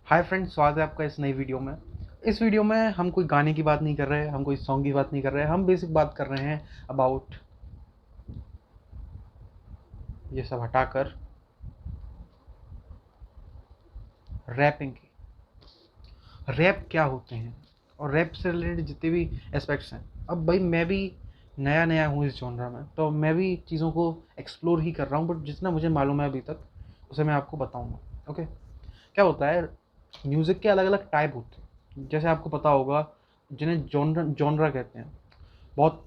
Hi friends, स्वागत है आपका इस नई वीडियो में। इस वीडियो में हम कोई गाने की बात नहीं कर रहे हैं, हम कोई सॉन्ग की बात नहीं कर रहे हैं, हम बेसिक बात कर रहे हैं अबाउट ये सब हटाकर रैपिंग की। रैप क्या होते हैं और रैप से रिलेटेड जितने भी एस्पेक्ट्स हैं। अब भाई मैं भी नया नया हूँ इस जॉनरा में, तो मैं भी चीज़ों को एक्सप्लोर ही कर रहा हूँ, बट जितना मुझे मालूम है अभी तक उसे मैं आपको बताऊँगा। ओके, क्या होता है, म्यूज़िक के अलग अलग टाइप होते हैं, जैसे आपको पता होगा जिन्हें जॉनरा जॉनरा कहते हैं। बहुत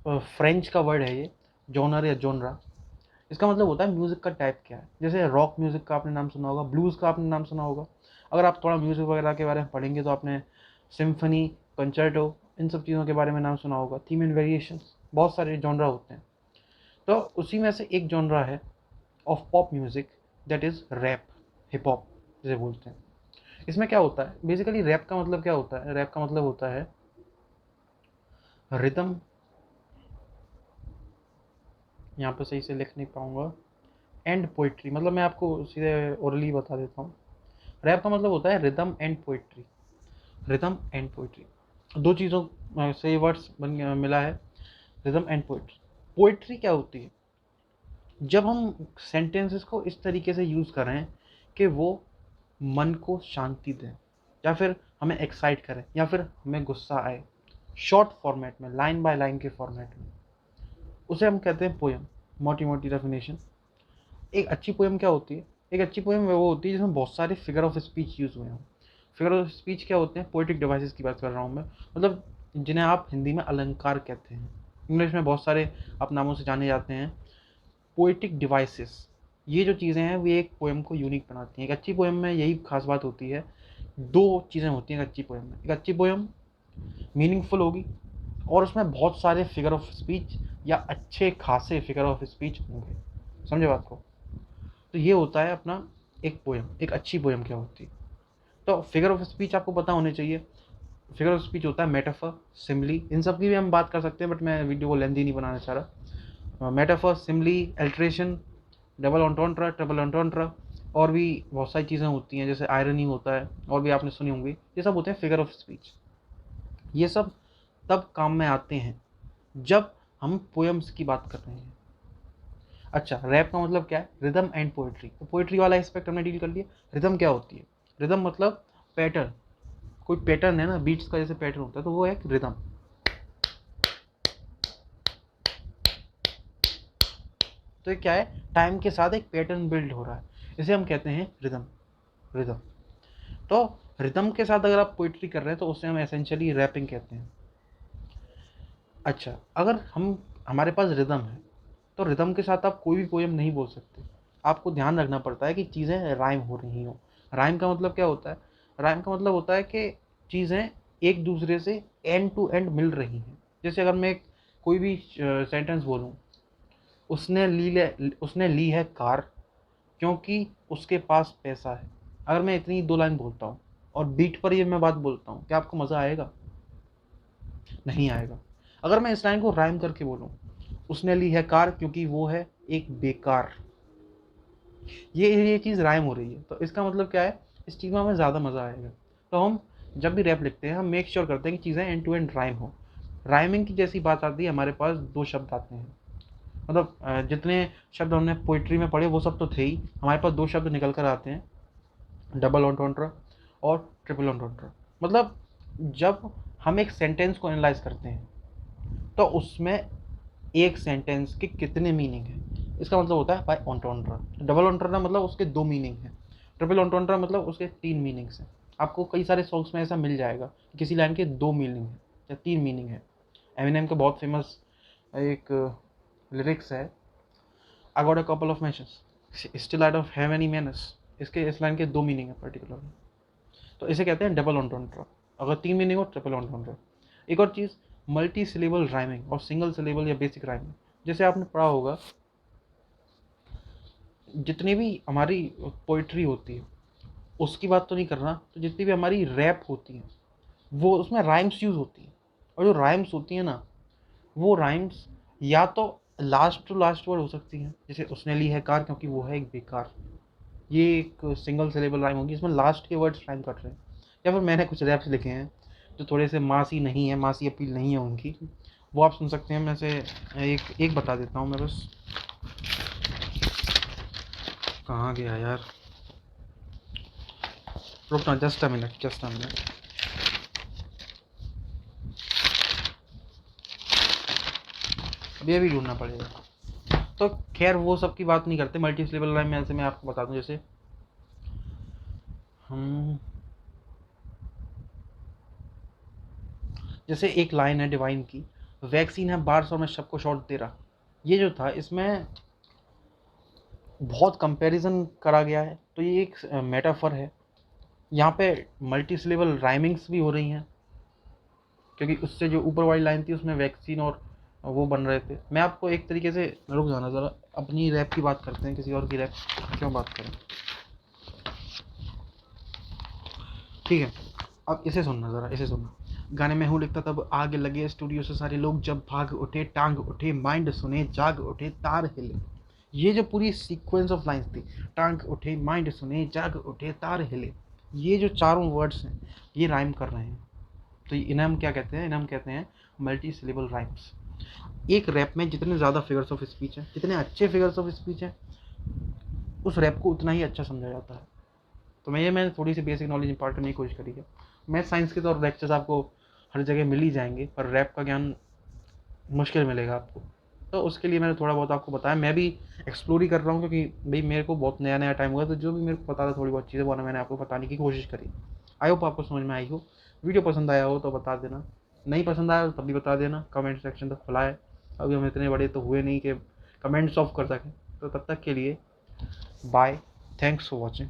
फ्रेंच का वर्ड है ये, जॉनर या जॉनरा। इसका मतलब होता है म्यूज़िक का टाइप क्या है। जैसे रॉक म्यूज़िक का आपने नाम सुना होगा, ब्लूज़ का आपने नाम सुना होगा। अगर आप थोड़ा म्यूज़िक वगैरह के बारे में पढ़ेंगे तो आपने सिम्फनी, कंचर्टो, इन सब चीज़ों के बारे में नाम सुना होगा। थीम एंड वेरिएशंस, बहुत सारे जॉनरा होते हैं। तो उसी में से एक जॉनरा है of pop music, that is rap, hip hop जिसे बोलते हैं। इसमें क्या होता है बेसिकली, रैप का मतलब क्या होता है? रैप का मतलब होता है रिदम, यहाँ पे सही से लिख नहीं पाऊंगा, एंड पोइट्री। मतलब मैं आपको सीधे ओरली बता देता हूँ। रैप का मतलब होता है rhythm and poetry. Rhythm and poetry, दो चीज़ों से ये वर्ड्स मिला है, रिदम एंड पोइट्री। पोइट्री क्या होती है? जब हम सेंटेंसेस को इस तरीके से यूज़ करें कि वो मन को शांति दें, या फिर हमें एक्साइट करें, या फिर हमें गुस्सा आए, शॉर्ट फॉर्मेट में, लाइन बाय लाइन के फॉर्मेट में, उसे हम कहते हैं पोयम। मोटी मोटी डेफिनेशन। एक अच्छी पोएम क्या होती है? एक अच्छी पोएम वो होती है जिसमें बहुत सारे फिगर ऑफ स्पीच यूज़ हुए हों। फिगर ऑफ स्पीच क्या होते हैं? पोएटिक डिवाइसेस की बात कर रहा हूँ मैं, मतलब जिन्हें आप हिंदी में अलंकार कहते हैं, इंग्लिश में बहुत सारे आप नामों से जाने जाते हैं। पोएटिक डिवाइसेस, ये जो चीज़ें हैं वो एक पोएम को यूनिक बनाती हैं। एक अच्छी पोएम में यही खास बात होती है। दो चीज़ें होती हैं एक अच्छी पोएम में। एक अच्छी पोएम मीनिंगफुल होगी और उसमें बहुत सारे फिगर ऑफ स्पीच या अच्छे खासे फिगर ऑफ स्पीच होंगे। समझे बात को? तो ये होता है अपना एक पोएम। एक अच्छी पोएम क्या होती है? तो फिगर ऑफ स्पीच आपको पता होने चाहिए। फिगर ऑफ स्पीच होता है मेटाफर, सिमली, इन सब की भी हम बात कर सकते हैं, बट मैं वीडियो को लेंथी नहीं बनाना चाह रहा। Metaphor, Simli, alteration, double ऑन्टोंट्रा, triple ऑन्टोंट्रा, और भी बहुत सारी चीज़ें होती हैं, जैसे आयरनी होता है, और भी आपने सुनी होंगी। ये सब होते हैं फिगर ऑफ स्पीच। ये सब तब काम में आते हैं जब हम पोएम्स की बात कर रहे हैं। अच्छा, रैप का मतलब क्या है? Rhythm and poetry. तो पोएट्री वाला एस्पेक्ट हमने डील कर लिया। रिदम क्या होती है? रिदम मतलब पैटर्न। कोई पैटर्न है ना, बीट्स का जैसे पैटर्न होता है, तो वो है एक रिदम। तो ये क्या है? टाइम के साथ एक पैटर्न बिल्ड हो रहा है, इसे हम कहते हैं रिदम। रिदम। तो रिदम के साथ अगर आप पोइट्री कर रहे हैं तो उसे हम एसेंशियली रैपिंग कहते हैं। अच्छा, अगर हमारे पास रिदम है तो रिदम के साथ आप कोई भी पोएम नहीं बोल सकते। आपको ध्यान रखना पड़ता है कि चीज़ें राइम हो रही हों। राइम का मतलब क्या होता है? राइम का मतलब होता है कि चीज़ें एक दूसरे से एंड टू एंड मिल रही हैं। जैसे अगर मैं कोई भी सेंटेंस बोलूँ, उसने ली है कार क्योंकि उसके पास पैसा है। अगर मैं इतनी दो लाइन बोलता हूँ और बीट पर ये मैं बात बोलता हूँ, क्या आपको मज़ा आएगा? नहीं आएगा। अगर मैं इस लाइन को राइम करके बोलूँ, उसने ली है कार क्योंकि वो है एक बेकार, ये चीज़ राइम हो रही है, तो इसका मतलब क्या है? इस चीज़ में हमें ज़्यादा मज़ा आएगा। तो हम जब भी रैप लिखते हैं हम मेक श्योर करते हैं कि चीज़ें एंड टू एंड राइम हो। राइमिंग की जैसी बात आती है, हमारे पास दो शब्द आते हैं। मतलब जितने शब्द हमने पोइट्री में पढ़े वो सब तो थे ही, हमारे पास दो शब्द निकल कर आते हैं, डबल ऑन्टोंट्रा और ट्रिपल ऑन्टोंट्रा। मतलब जब हम एक सेंटेंस को एनालाइज करते हैं तो उसमें एक सेंटेंस के कितने मीनिंग है, इसका मतलब होता है बाय ऑन्टोंट्रा। डबल ऑन्टोंट्रा मतलब उसके दो मीनिंग है, ट्रिपल ऑन्टोंट्रा मतलब उसके तीन मीनिंग्स हैं। आपको कई सारे सॉन्ग्स में ऐसा मिल जाएगा, किसी लाइन के दो मीनिंग है या तीन मीनिंग है। एमिनेम का बहुत फेमस एक लिरिक्स है, I got a couple of meshes, still I don't have any manners. इसके इस लाइन के दो मीनिंग है पर्टिकुलरली, तो इसे कहते हैं डबल ऑन्टोंट्रा। अगर तीन मीनिंग हो, ट्रिपल ऑन्टोंट्रा। एक और चीज़, मल्टी सिलेबल राइमिंग और सिंगल सिलेबल या बेसिक राइमिंग। जैसे आपने पढ़ा होगा, जितनी भी हमारी पोइट्री होती है उसकी बात तो नहीं करना, तो जितनी भी हमारी रैप होती है वो उसमें राइम्स यूज़ होती हैं। और जो राइम्स होती हैं ना, वो राइम्स या तो लास्ट टू लास्ट वर्ड हो सकती हैं, जैसे उसने ली है कार क्योंकि वो है एक बेकार, ये एक सिंगल सिलेबल राइम होगी, इसमें लास्ट के वर्ड्स राइम कर रहे हैं। या फिर मैंने कुछ रैप्स लिखे हैं जो थोड़े से मासी नहीं है, मासी अपील नहीं है उनकी, वो आप सुन सकते हैं। मैं से एक एक बता देता हूँ मैं बस। कहाँ गया यार, रुकना, just a minute, just a minute. अभी ढूंढना पड़ेगा। तो खैर वो सब की बात नहीं करते, मल्टी सिलेबल राइम में से मैं आपको बता दूं, जैसे हम जैसे एक लाइन है डिवाइन की, वैक्सीन है बार्स और मैं सबको शॉट दे रहा। ये जो था इसमें बहुत कंपैरिजन करा गया है, तो ये एक मेटाफर है। यहाँ पे मल्टी सिलेबल राइमिंग्स भी हो रही हैं, क्योंकि उससे जो ऊपर वाली लाइन थी उसमें वैक्सीन और वो बन रहे थे। मैं आपको एक तरीके से, रुक जाना ज़रा, अपनी रैप की बात करते हैं, किसी और की रैप क्यों बात करें। ठीक है, अब इसे सुनना ज़रा, इसे सुनना। गाने में हूँ लिखता तब आग लगे स्टूडियो से सारे लोग, जब भाग उठे टांग उठे माइंड सुने जाग उठे तार हिले। ये जो पूरी सीक्वेंस ऑफ लाइंस थी, टांग उठे माइंड सुने जाग उठे तार हिले, ये जो चारों वर्ड्स हैं ये राइम कर रहे हैं। तो इन्हें हम क्या कहते हैं, इन्हें हम कहते हैं मल्टी सिलेबल राइम्स। एक रैप में जितने ज़्यादा फिगर्स ऑफ स्पीच हैं, जितने अच्छे फिगर्स ऑफ स्पीच हैं, उस रैप को उतना ही अच्छा समझा जाता है। तो मैंने थोड़ी सी बेसिक नॉलेज इम्पार्ट करने की कोशिश करी है। मैं साइंस के तो लेक्चर्स आपको हर जगह मिल ही जाएंगे, पर रैप का ज्ञान मुश्किल मिलेगा आपको। तो उसके लिए मैंने थोड़ा बहुत आपको बताया, मैं भी एक्सप्लोर ही कर रहा हूँ, क्योंकि भाई मेरे को बहुत नया नया टाइम हुआ, तो जो भी मेरे को पता था थोड़ी बहुत चीज़ें वो मैंने आपको बताने की कोशिश करी। आई होप आपको समझ में आई हो। वीडियो पसंद आया हो तो बता देना, नहीं पसंद आया तो तब भी बता देना। कमेंट सेक्शन तो खुला है, अभी हम इतने बड़े तो हुए नहीं कि कमेंट्स ऑफ कर सकें। तो तब तक के लिए बाय, थैंक्स फॉर वॉचिंग।